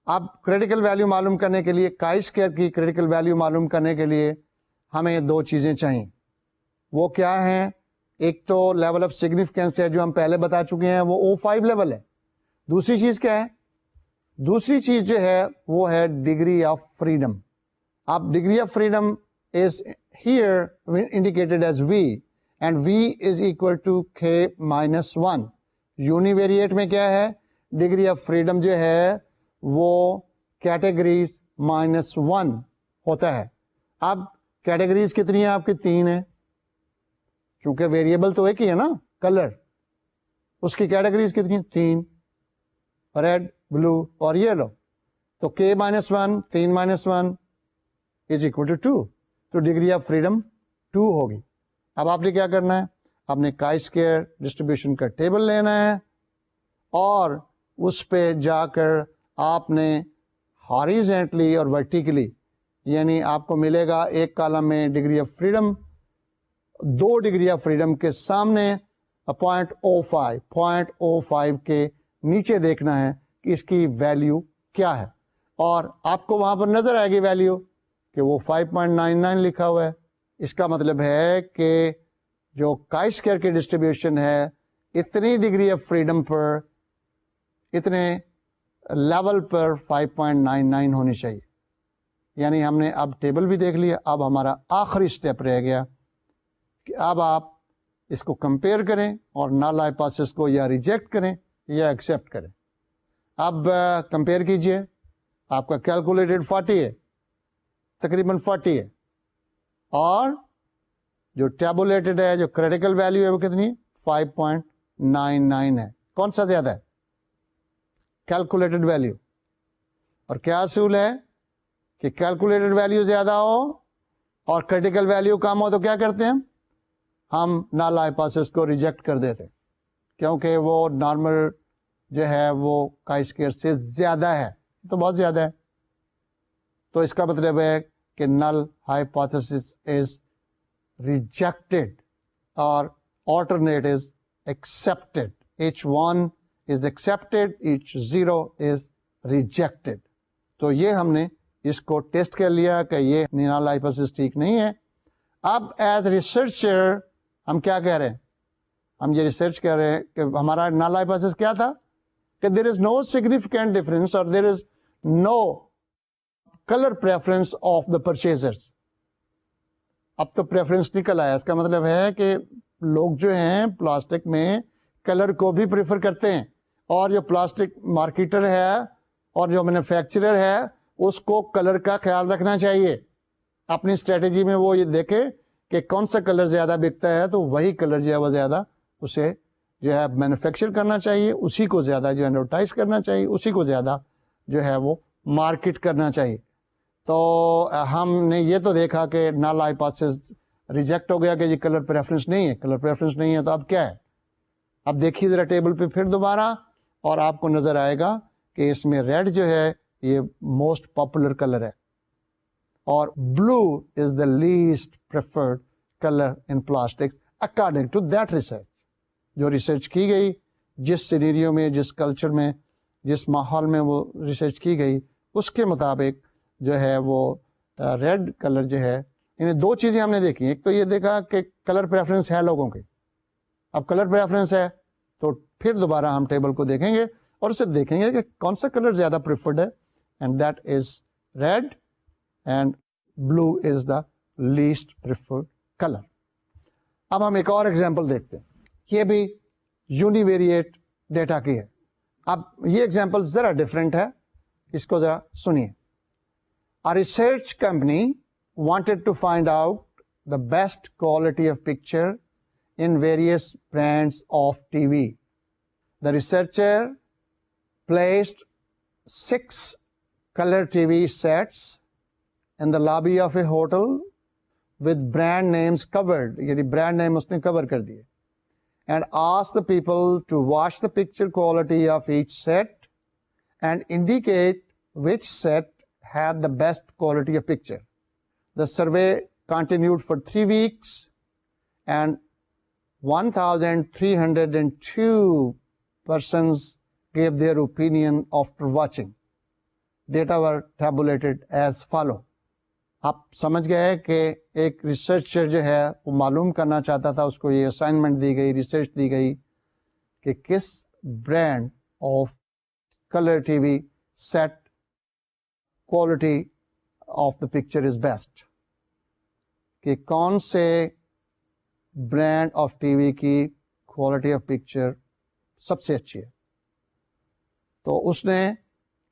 Speaker 1: اب کریٹیکل ویلیو معلوم کرنے کے لیے, کائی اسکیئر کی کریٹیکل ویلیو معلوم کرنے کے لیے ہمیں 2 چیزیں چاہیے. وہ کیا ہیں؟ ایک تو لیول آف سگنیفیکینس ہے جو ہم پہلے بتا چکے ہیں, وہ O5 لیول ہے. دوسری چیز کیا ہے؟ دوسری چیز جو ہے وہ ہے ڈگری آف فریڈم. اب degree of freedom is here indicated as V, and V is equal to K-1. Univariate میں کیا ہے؟ ڈگری آف فریڈم جو ہے وہ کیٹیگریز -1 ہوتا ہے. اب کیٹیگریز کتنی ہیں آپ کی؟ 3 ہیں, چونکہ ویریبل تو ایک ہی ہے نا, کلر, اس کی کیٹیگریز کتنی ہیں؟ 3, ریڈ, بلو اور یلو. تو K-1 3 - 1 از اکول ٹو 2, تو ڈگری آف فریڈم 2 ہوگی. اب آپ نے کیا کرنا ہے؟ آپ نے کائی اسکیئر ڈسٹریبیوشن کا ٹیبل لینا ہے, اور اس پہ جا کر آپ نے ہاریزینٹلی اور ورٹیکلی, یعنی آپ کو ملے گا ایک کالم میں degree of freedom, 2 degree of freedom کے سامنے .05 کے نیچے دیکھنا ہے کہ اس کی ویلیو کیا ہے, اور آپ کو وہاں پر نظر آئے گی ویلیو کہ وہ 5.99 لکھا ہوا ہے. اس کا مطلب ہے کہ جو کائی اسکیئر کی ڈسٹریبیوشن ہے اتنی ڈگری آف فریڈم پر, اتنے لیول پر 5.99 ہونی چاہیے. یعنی ہم نے اب ٹیبل بھی دیکھ لیا. اب ہمارا آخری اسٹیپ رہ گیا کہ اب آپ اس کو کمپیئر کریں اور نل ہائپوتھیسس کو یا ریجیکٹ کریں یا ایکسیپٹ کریں. اب کمپیئر کیجئے, آپ کا کیلکولیٹڈ 40 ہے, تقریباً 40 ہے, اور جو ٹیبولیٹڈ ہے, جو کریٹیکل ویلیو ہے وہ کتنی 5.99 ہے. کون سا زیادہ ہے؟ Calculated value. اور کیا اصول ہے کہ کیلکولیٹڈ ویلیو زیادہ ہو اور کریٹیکل ویلیو کم ہو تو کیا کرتے ہیں ہم نل ہائپوتھیسس کو ریجیکٹ کر دیتے, کیونکہ وہ نارمل جو ہے وہ کائی اسکوئر سے زیادہ ہے, تو بہت زیادہ ہے. تو اس کا مطلب ہے کہ نل ہائپوتھیسس از ریجیکٹڈ اور alternate is accepted. Each one is accepted, each zero is rejected. تو یہ ہم نے اس کو ٹیسٹ کر لیا کہ یہ نل ہائپوتھیسس ٹھیک نہیں ہے. اب ایز ریسرچر ہم کیا کہہ رہے ہیں؟ ہم یہ ریسرچ کر رہے ہیں کہ ہمارا نل ہائپوتھیسس کیا تھا کہ there is no significant difference or there is no color preference of the purchasers. اب تو پریفرنس نکل آیا. اس کا مطلب ہے کہ لوگ جو ہیں پلاسٹک میں کلر کو بھی پریفر کرتے ہیں, اور جو پلاسٹک مارکیٹر ہے اور جو مینوفیکچرر ہے اس کو کلر کا خیال رکھنا چاہیے. اپنی اسٹریٹجی میں وہ یہ دیکھے کہ کون سا کلر زیادہ بکتا ہے, تو وہی کلر جو ہے وہ زیادہ اسے جو ہے مینوفیکچر کرنا چاہیے, اسی کو زیادہ جو ہے ایڈورٹائز کرنا چاہیے, اسی کو زیادہ جو ہے وہ مارکیٹ کرنا چاہیے. تو ہم نے یہ تو دیکھا کہ نل ہائپوتھیسس ریجیکٹ ہو گیا کہ یہ کلر پریفرنس نہیں ہے, کلر پریفرنس نہیں ہے. تو اب کیا ہے؟ اب دیکھیے ذرا ٹیبل پہ پھر دوبارہ, اور آپ کو نظر آئے گا کہ اس میں ریڈ جو ہے یہ موسٹ پاپولر کلر ہے, اور blue is the least preferred colour in plastics according to that research. جو ریسرچ کی گئی, جس سینیریو میں, جس کلچر میں, جس ماحول میں وہ ریسرچ کی گئی, اس کے مطابق جو ہے وہ ریڈ کلر جو ہے. انہیں دو چیزیں ہم نے دیکھی. ایک تو یہ دیکھا کہ کلر پریفرنس ہے لوگوں کی. اب کلر پریفرنس ہے تو پھر دوبارہ ہم ٹیبل کو دیکھیں گے اور اسے دیکھیں گے کہ کون سا کلر زیادہ پریفرڈ ہے, and that is red, and blue is the least preferred colour. اب ہم ایک اور ایگزامپل دیکھتے ہیں. یہ بھی یونیویریٹ ڈیٹا کی ہے. اب یہ ایگزامپل ذرا ڈفرینٹ ہے, اس کو ذرا سنیے. A research company wanted to find out the best quality of picture in various brands of TV. The researcher placed 6 color TV sets in the lobby of a hotel with brand names covered, yani brand name usne cover kar diye, and asked the people to watch the picture quality of each set and indicate which set had the best quality of picture. The survey continued for 3 weeks and 1,302 persons gave their opinion after watching. Data were tabulated as follow. آپ سمجھ گئے کہ ایک researcher جو ہے وہ معلوم کرنا چاہتا تھا, اس کو یہ اسائنمنٹ دی گئی, ریسرچ دی گئی کہ کس brand of colour T V set quality of the picture is best, کہ کون سے برانڈ آف ٹی وی کی کوالٹی آف پکچر سب سے اچھی ہے. تو اس نے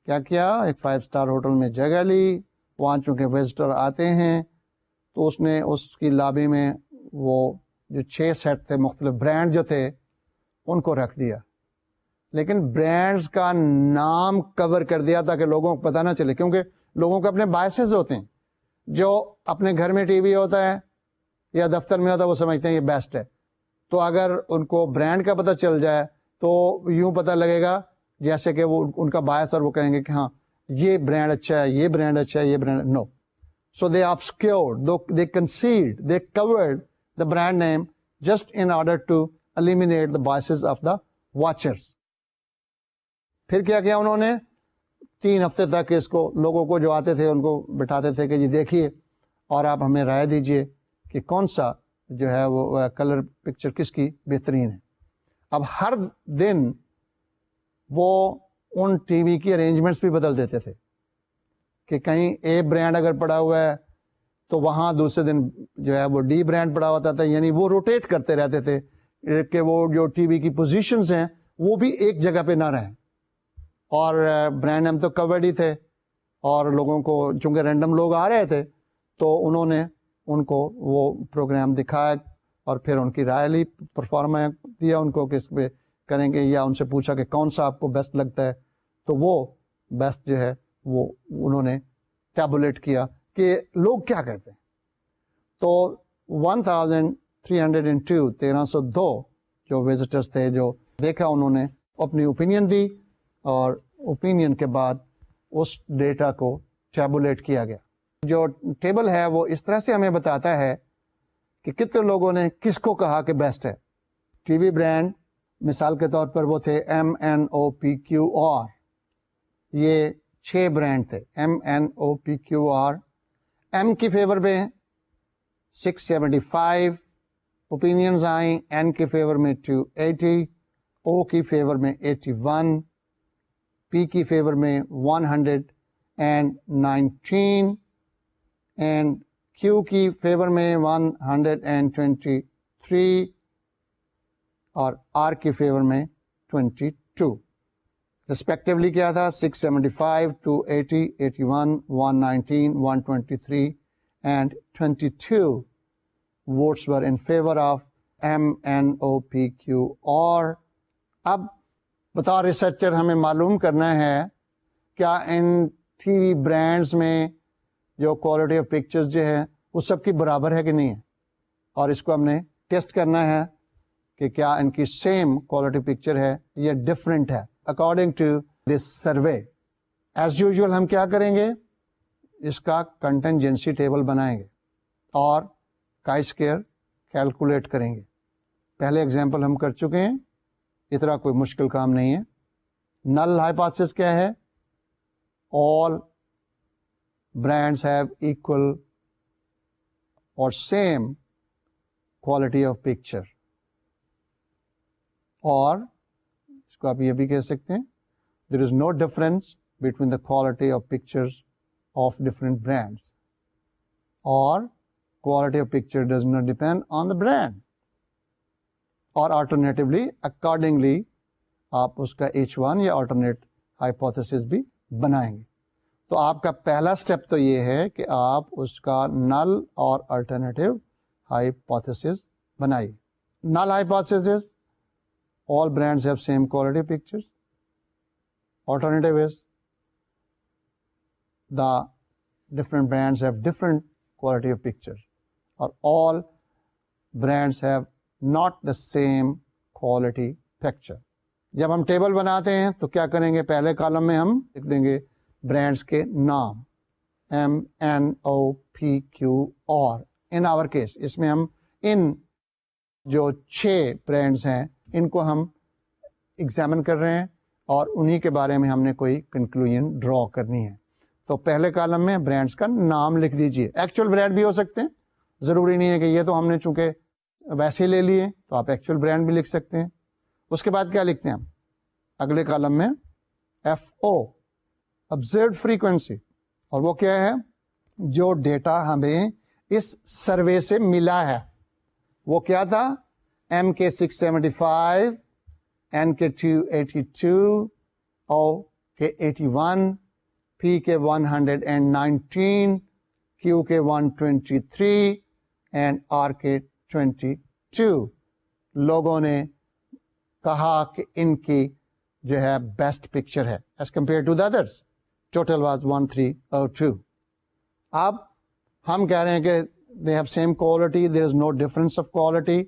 Speaker 1: کیا کیا, ایک 5 اسٹار ہوٹل میں جگہ لی. وہاں چونکہ وزٹر آتے ہیں تو اس نے اس کی لابی میں وہ جو 6 سیٹ تھے مختلف برانڈ جو تھے ان کو رکھ دیا, لیکن برانڈز کا نام کور کر دیا تاکہ لوگوں کو پتہ نہ چلے, کیونکہ لوگوں کے اپنے بائسز ہوتے ہیں. جو اپنے گھر میں ٹی وی ہوتا ہے یا دفتر میں ہوتا ہے وہ سمجھتے ہیں یہ بیسٹ ہے, تو اگر ان کو برانڈ کا پتہ چل جائے تو یوں پتہ لگے گا جیسے کہ وہ ان کا بائس, اور وہ کہیں گے کہ ہاں یہ برانڈ اچھا ہے, یہ برانڈ اچھا ہے, یہ brand no. So they obscured, they concealed, they covered the brand name just in order to eliminate the biases of the watchers. پھر کیا کیا انہوں نے, 3 ہفتے تک اس کو لوگوں کو جو آتے تھے ان کو بٹھاتے تھے کہ جی دیکھیے اور آپ ہمیں رائے دیجئے کہ کون سا جو ہے وہ کلر پکچر کس کی بہترین ہے. اب ہر دن وہ ان ٹی وی کی ارینجمنٹس بھی بدل دیتے تھے کہ کہیں اے برانڈ اگر پڑا ہوا ہے تو وہاں دوسرے دن جو ہے وہ ڈی برانڈ پڑا ہوتا تھا. یعنی وہ روٹیٹ کرتے رہتے تھے کہ وہ جو ٹی وی کی پوزیشنز ہیں وہ بھی ایک جگہ پہ نہ رہیں. اور برانڈ نیم تو کورڈ ہی تھے, اور لوگوں کو چونکہ رینڈم لوگ آ رہے تھے تو انہوں نے ان کو وہ پروگرام دکھایا اور پھر ان کی رائے لی, پرفارما دیا ان کو کہ اس پہ کریں گے, یا ان سے پوچھا کہ کون سا آپ کو بیسٹ لگتا ہے, تو وہ بیسٹ جو ہے وہ انہوں نے ٹیبولیٹ کیا کہ لوگ کیا کہتے ہیں. تو 1302 جو وزٹرز تھے جو دیکھا, انہوں نے اپنی اوپینین دی, اور اوپینین کے بعد اس ڈیٹا کو ٹیبولیٹ کیا گیا. جو ٹیبل ہے وہ اس طرح سے ہمیں بتاتا ہے کہ کتنے لوگوں نے کس کو کہا کہ بیسٹ ہے. ٹی وی برانڈ مثال کے طور پر وہ تھے MNOPQR, یہ 6 برانڈ تھے MNOPQR. ایم کی فیور میں 675 اوپینینز آئیں, این کے فیور میں 280, او کی فیور میں 81, پی کی فیور میں 119, اینڈ کیو کی فیور میں 123, اور آر کی فیور میں 22. رسپیکٹیولی کیا تھا 675, 280, 81, 119, 123 and 22 votes were in favor of MNOPQR. اب بطور ریسرچر ہمیں معلوم کرنا ہے کیا ان ٹی وی برانڈز میں جو کوالٹی آف پکچرز جو ہے وہ سب کی برابر ہے کہ نہیں ہے, اور اس کو ہم نے ٹیسٹ کرنا ہے کہ کیا ان کی سیم کوالٹی پکچر ہے یا ڈفرینٹ ہے. According to this survey as usual ہم کیا کریں گے, اس کا کنٹینجنسی ٹیبل بنائیں گے اور کائی اسکوئر کیلکولیٹ کریں گے. پہلے ایگزامپل ہم کر چکے ہیں, اتنا کوئی مشکل کام نہیں ہے. نل ہائپوتھیسس کیا ہے, all brands have equal or same quality of picture, اور اس کو آپ یہ بھی کہہ سکتے ہیں there is no difference between the quality of pictures of different brands, or quality of picture does not depend on the brand, or alternatively accordingly آپ اس کا H1 یا alternate hypothesis بھی بنائیں گے. تو آپ کا پہلا سٹیپ تو یہ ہے کہ آپ اس کا نل اور الٹرنیٹیو ہائپوتھیسس بنائیے. نل hypothesis all brands have same quality pictures. Alternative is the different brands have different quality of pictures, or all brands have not the same quality picture. جب ہم ٹیبل بناتے ہیں تو کیا کریں گے, پہلے کالم میں ہم لکھ دیں گے برانڈس کے نام MNOPQR. ان آور کیس اس میں ہم ان جو 6 برانڈس ہیں ان کو ہم ایگزامن کر رہے ہیں اور انہی کے بارے میں ہم نے کوئی کنکلوژن ڈرا کرنی ہے. تو پہلے کالم میں برانڈس کا نام لکھ دیجئے. ایکچوئل برانڈ بھی ہو سکتے ہیں, ضروری نہیں ہے کہ یہ تو ہم نے چونکہ ویسے لے لیے تو آپ ایکچوئل برانڈ بھی لکھ سکتے ہیں. اس کے بعد کیا لکھتے ہیں ہم اگلے کالم میں FO observed frequency, اور وہ کیا ہے, جو ڈیٹا ہمیں اس سروے سے ملا ہے. وہ کیا تھا, M کے 675, N کے 282, O کے 81, P کے 119, Q کے 123 and R کے 22. لوگوں نے کہا کہ ان کی جو ہے بیسٹ پکچر ہے as compare to the others. Total was 1302. اب ہم کہہ رہے ہیں کہ they have same quality, there is no difference of quality.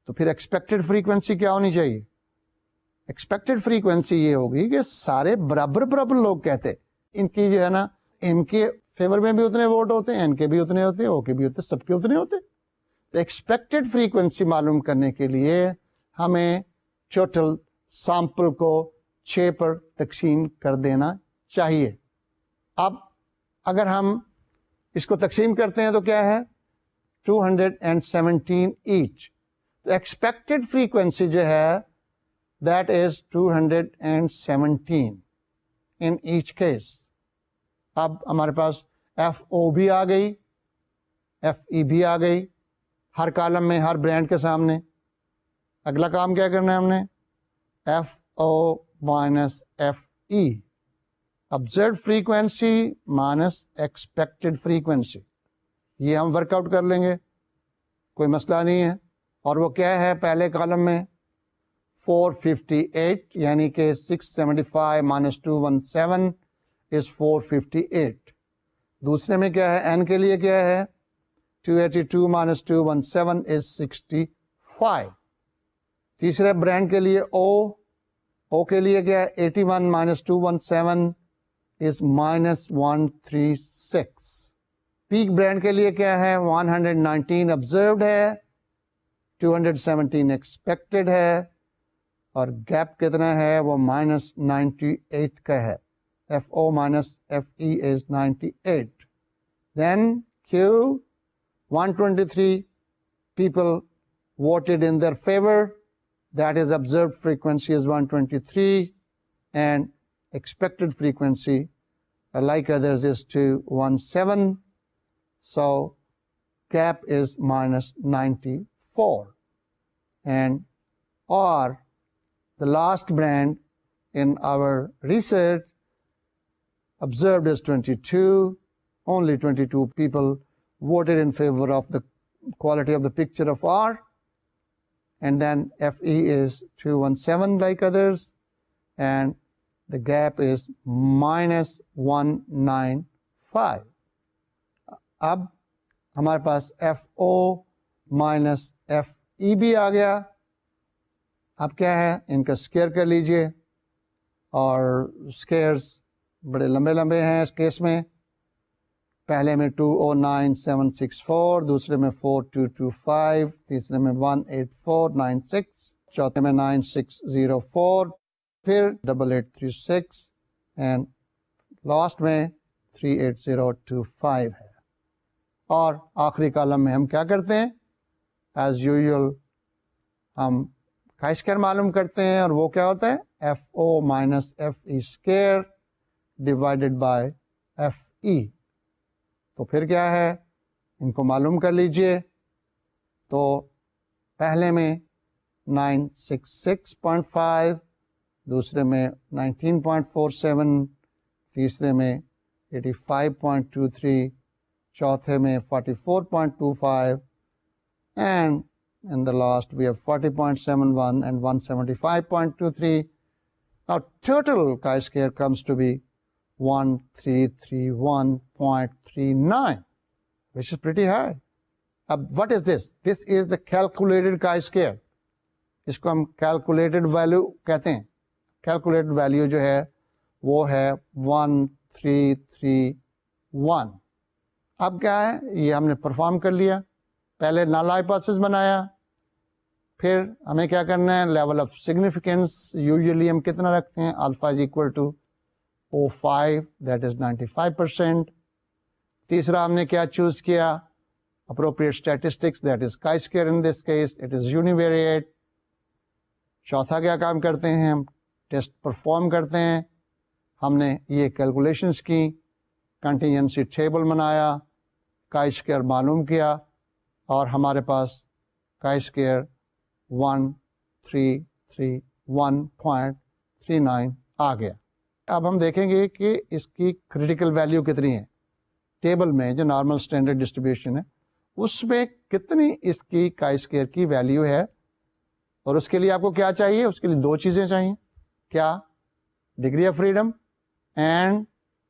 Speaker 1: تو پھر ایکسپیکٹڈ فریکوینسی کیا ہونی چاہیے, ایکسپیکٹڈ فریکوینسی یہ ہوگی کہ سارے برابر برابر لوگ کہتے ان کی جو ہے نا, ان کے فیور میں بھی اتنے ووٹ ہوتے ہیں, ان کے بھی اتنے ہوتے ہیں, او کے بھی ہوتے ہیں, سب کے اتنے ہوتے ہیں. تو ایکسپیکٹڈ فریکوینسی معلوم کرنے کے لیے ہمیں ٹوٹل سیمپل کو 6 پر تقسیم کر دینا چاہیے. اب اگر ہم اس کو تقسیم کرتے ہیں تو کیا ہے 217 ایچ. تو ایکسپیکٹڈ فریکوینسی جو ہے that is 217 in each case. اب ہمارے پاس ایف او بھی آ گئی, ایف ای بھی آ گئی ہر کالم میں, ہر برانڈ کے سامنے. اگلا کام کیا کرنا ہے ہم نے, F O minus F E, observed frequency minus expected frequency, یہ ہم ورک آؤٹ کر لیں گے, کوئی مسئلہ نہیں ہے. اور وہ کیا ہے پہلے کالم میں 458, یعنی کہ 675 مائنس 217 از 458. دوسرے میں کیا ہے, n کے لیے کیا ہے 282 مائنس 217 از 65. تیسرے برانڈ کے لیے او کے لیے کیا ہے 81 minus 217 is minus 136. Peak brand کے لیے کیا ہے 119 آبزروڈ ہے, 217 ایکسپیکٹڈ ہے, اور گیپ کتنا ہے وہ مائنس 98 کا ہے. F O minus F E is 98. Then Q 123 people voted in their favor, that is observed frequency is 123 and expected frequency like others is 217, so gap is minus 94. And or the last brand in our research observed is 22, only 22 people voted in favor of the quality of the picture of R, and then FE is 217 like others, and the gap is minus 195. اب ہمارے پاس F O minus F ای بھی آ گیا. اب کیا ہے, ان کا square کر لیجئے, اور اسکیئرس بڑے لمبے لمبے ہیں اس کیس میں. پہلے میں 209764, دوسرے میں 4225, تیسرے میں 18496, چوتھے میں 9604, پھر 8836 اینڈ لاسٹ میں 38025 ہے. اور آخری کالم میں ہم کیا کرتے ہیں, ایز یوزول ہم کائی اسکیئر معلوم کرتے ہیں, اور وہ کیا ہوتا ہے F O minus F E square divided by F E. تو پھر کیا ہے, ان کو معلوم کر لیجئے. تو پہلے میں 966.5, دوسرے میں 19.47, تیسرے میں 85.23, چوتھے میں 44.25, and in the last we have 40.71 and 175.23. Now total chi-square comes to be 1331.39, which is pretty high. What is this? This is the calculated chi-square. اس کو ہم calculated value کہتے ہیں. calculated value جو ہے وہ ہے 1331. اب کیا ہے, یہ ہم نے پرفارم کر لیا. پہلے نل ہائپوتھیسس بنایا, پھر ہمیں کیا کرنا ہے, لیول آف سگنیفیکینس یوزلی ہم کتنا رکھتے ہیں, alpha is equal to 05, that is 95%. تیسرا ہم نے کیا چوز کیا, appropriate statistics, that is chi square, in this case it is univariate. چوتھا کیا کام کرتے ہیں, ہم ٹیسٹ پرفارم کرتے ہیں. ہم نے یہ کیلکولیشنس کی, کنٹینجنسی ٹیبل بنایا, کائی اسکیئر معلوم کیا, اور ہمارے پاس کائی اسکیئر 1331.39 آ گیا. اب ہم دیکھیں گے کہ اس کی کریٹیکل ویلیو کتنی ہے. ٹیبل میں جو نارمل اسٹینڈرڈ ڈسٹریبیوشن ہے اس میں کتنی اس کی کائی اسکیئر کی ویلیو ہے. اور اس کے لیے آپ کو کیا چاہیے, اس کے لیے دو چیزیں چاہیے. کیا, degree of freedom and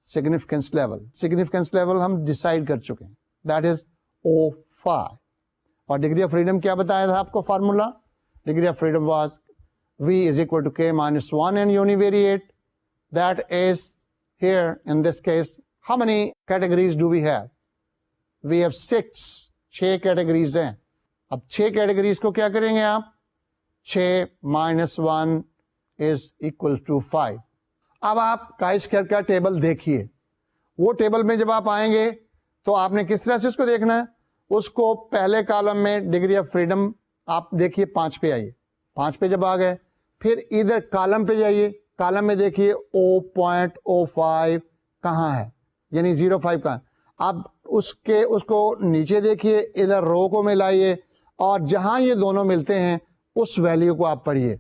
Speaker 1: significance level. Significance level ہم ڈیسائیڈ کر چکے ہیں, دیٹ از O5. اور ڈگری آف فریڈم کیا بتایا تھا آپ کو formula, degree of freedom was V is equal to K minus 1 and univariate. That is here in this case, how many categories do we have? We have 6 categories ہیں. اب 6 categories کو کیا کریں گے آپ, 6 minus 1 is equal to 5. اب آپ کائی اسکیئر کا ٹیبل دیکھیے. وہ ٹیبل میں جب آپ آئیں گے تو آپ نے کس طرح سے اس کو دیکھنا ہے, اس کو پہلے کالم میں ڈگری آف فریڈم آپ دیکھیے 5 پہ آئیے. 5 پہ جب آ گئے پھر ادھر کالم پہ جائیے, کالم میں دیکھیے 0.05 کہاں ہے, یعنی 05 کہاں ہے. اب اس کو نیچے دیکھیے, ادھر رو کو ملائیے, اور جہاں یہ دونوں ملتے ہیں اس ویلیو کو آپ پڑھیے.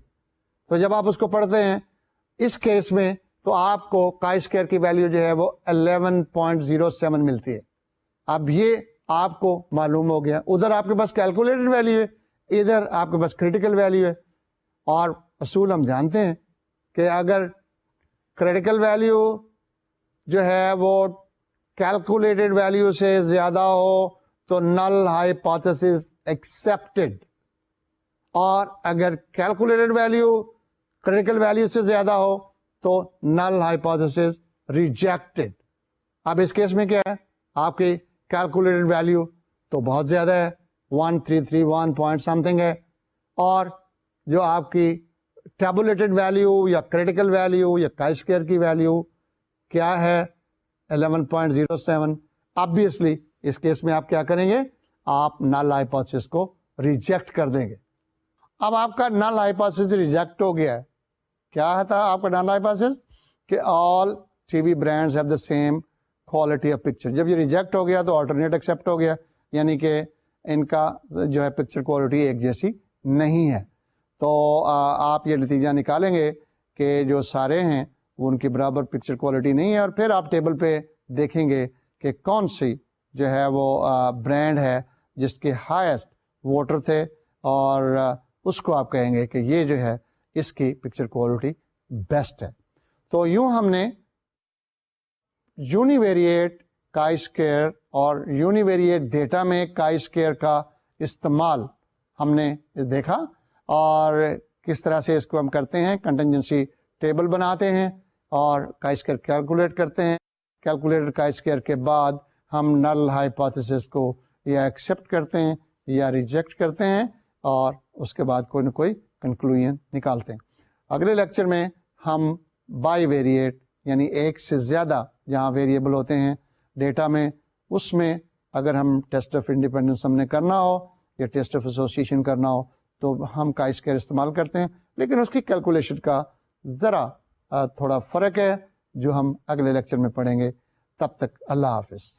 Speaker 1: تو جب آپ اس کو پڑھتے ہیں اس کیس میں, تو آپ کو کائی اسکوائر کی ویلیو جو ہے وہ 11.07 ملتی ہے. اب یہ آپ کو معلوم ہو گیا, ادھر آپ کے پاس کیلکولیٹڈ ویلیو ہے, ادھر آپ کے پاس کریٹیکل ویلیو ہے. اور اصول ہم جانتے ہیں کہ اگر کریٹیکل ویلیو جو ہے وہ کیلکولیٹڈ ویلیو سے زیادہ ہو تو نل ہائپوتھیسس ایکسپٹڈ, اور اگر کیلکولیٹڈ ویلیو کریٹیکل ویلیو سے زیادہ ہو تو نل ہائپوتھیسس ریجیکٹڈ. اب اس کیس میں کیا ہے, آپ کی کیلکولیٹڈ ویلیو تو بہت زیادہ ہے, 1331 پوائنٹ سم تھنگ ہے, اور جو آپ کی ٹیبولیٹڈ ویلیو یا کریٹیکل ویلیو یا کائی اسکوائر کی ویلیو کیا ہے 11.07. obviously اس کیس میں آپ کیا کریں گے, آپ نل ہائپوتھیسس کو ریجیکٹ کر دیں گے. اب آپ کا نل ہائپوتھیسس ریجیکٹ ہو گیا ہے. کیا تھا آپ کا نل ہائپوتھیسس کہ all TV brands have the same quality of picture. جب یہ ریجیکٹ ہو گیا تو آلٹرنیٹ ایکسیپٹ ہو گیا, یعنی کہ ان کا جو ہے پکچر کوالٹی ایک جیسی نہیں ہے. تو آپ یہ نتیجہ نکالیں گے کہ جو سارے ہیں وہ ان کی برابر پکچر کوالٹی نہیں ہے, اور پھر آپ ٹیبل پہ دیکھیں گے کہ کون سی جو ہے وہ برانڈ ہے جس کے ہائیسٹ ووٹر تھے, اور اس کو آپ کہیں گے کہ یہ جو ہے اس کی پکچر کوالٹی بیسٹ ہے. تو یوں ہم نے یونیویریٹ کائی اسکوائر اور یونیویریٹ ڈیٹا میں کائی اسکوائر کا استعمال ہم نے دیکھا, اور کس طرح سے اس کو ہم کرتے ہیں, کنٹینجنسی ٹیبل بناتے ہیں اور کائی اسکوائر کیلکولیٹ کرتے ہیں. کیلکولیٹڈ کائی اسکوائر کے بعد ہم نل ہائپوتھیسس کو یا ایکسیپٹ کرتے ہیں یا ریجیکٹ کرتے ہیں, اور اس کے بعد کوئی نہ کوئی کنکلوژن نکالتے ہیں. اگلے لیکچر میں ہم بائی ویریٹ یعنی ایک سے زیادہ جہاں ویریبل ہوتے ہیں ڈیٹا میں, اس میں اگر ہم ٹیسٹ آف انڈیپینڈنس ہم نے کرنا ہو یا ٹیسٹ آف ایسوسیشن کرنا ہو تو ہم کائی اسکوائر استعمال کرتے ہیں, لیکن اس کی کیلکولیشن کا ذرا تھوڑا فرق ہے جو ہم اگلے لیکچر میں پڑھیں گے. تب تک اللہ حافظ.